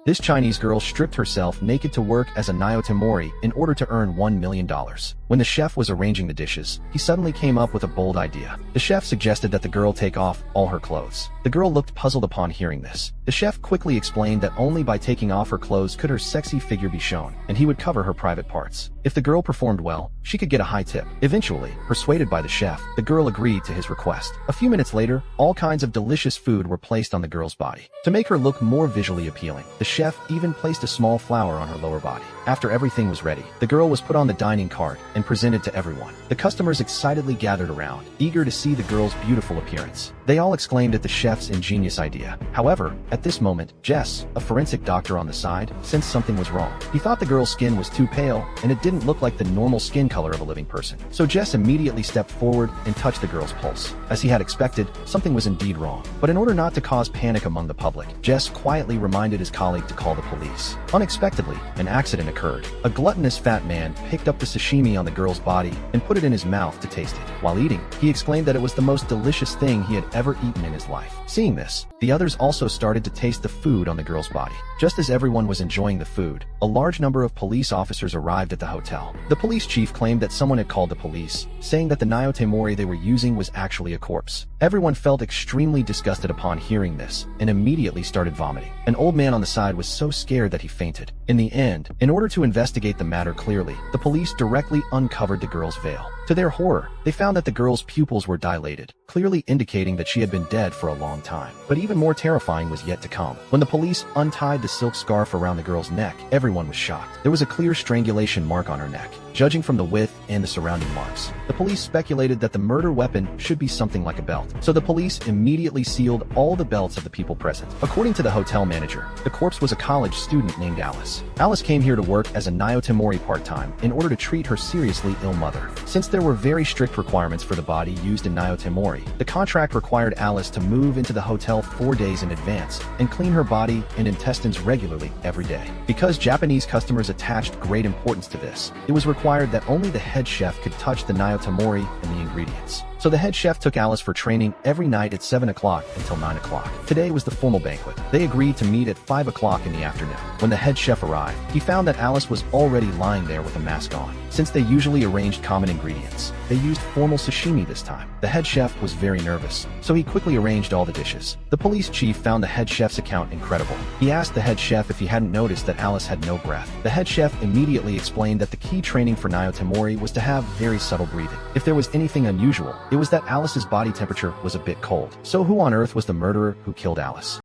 This Chinese girl stripped herself naked to work as a Naotomori in order to earn $1 million. When the chef was arranging the dishes, he suddenly came up with a bold idea. The chef suggested that the girl take off all her clothes. The girl looked puzzled upon hearing this. The chef quickly explained that only by taking off her clothes could her sexy figure be shown, and he would cover her private parts. If the girl performed well, she could get a high tip. Eventually, persuaded by the chef, the girl agreed to his request. A few minutes later, all kinds of delicious food were placed on the girl's body. To make her look more visually appealing, the chef even placed a small flower on her lower body. After everything was ready, the girl was put on the dining cart and presented to everyone. The customers excitedly gathered around, eager to see the girl's beautiful appearance. They all exclaimed at the chef's ingenious idea. However, at this moment, Jess, a forensic doctor on the side, sensed something was wrong. He thought the girl's skin was too pale, and it didn't look like the normal skin color of a living person. So Jess immediately stepped forward and touched the girl's pulse. As he had expected, something was indeed wrong. But in order not to cause panic among the public, Jess quietly reminded his colleague to call the police. Unexpectedly, an accident occurred. A gluttonous fat man picked up the sashimi on the girl's body and put it in his mouth to taste it. While eating, he exclaimed that it was the most delicious thing he had ever eaten in his life. Seeing this, the others also started to taste the food on the girl's body. Just as everyone was enjoying the food, a large number of police officers arrived at the hotel. The police chief claimed that someone had called the police, saying that the Naotomori they were using was actually a corpse. Everyone felt extremely disgusted upon hearing this and immediately started vomiting. An old man on the side was so scared that he fainted. In the end, in order to investigate the matter clearly, the police directly uncovered the girl's veil. To their horror, they found that the girl's pupils were dilated, clearly indicating that she had been dead for a long time. But even more terrifying was yet to come. When the police untied the silk scarf around the girl's neck, everyone was shocked. There was a clear strangulation mark on her neck, judging from the width and the surrounding marks. The police speculated that the murder weapon should be something like a belt, so the police immediately sealed all the belts of the people present. According to the hotel manager, the corpse was a college student named Alice. Alice came here to work as a Naotomori part-time in order to treat her seriously ill mother. Since there were very strict requirements for the body used in Naotomori, the contract required Alice to move into the hotel 4 days in advance and clean her body and intestines regularly every day. Because Japanese customers attached great importance to this, it was required that only the head chef could touch the Naotomori and the ingredients. So the head chef took Alice for training every night at 7 o'clock until 9 o'clock. Today was the formal banquet. They agreed to meet at 5 o'clock in the afternoon. When the head chef arrived, he found that Alice was already lying there with a mask on. Since they usually arranged common ingredients, they used formal sashimi this time. The head chef was very nervous, so he quickly arranged all the dishes. The police chief found the head chef's account incredible. He asked the head chef if he hadn't noticed that Alice had no breath. The head chef immediately explained that the key training for Naotomori was to have very subtle breathing. If there was anything unusual, it was that Alice's body temperature was a bit cold. So who on earth was the murderer who killed Alice?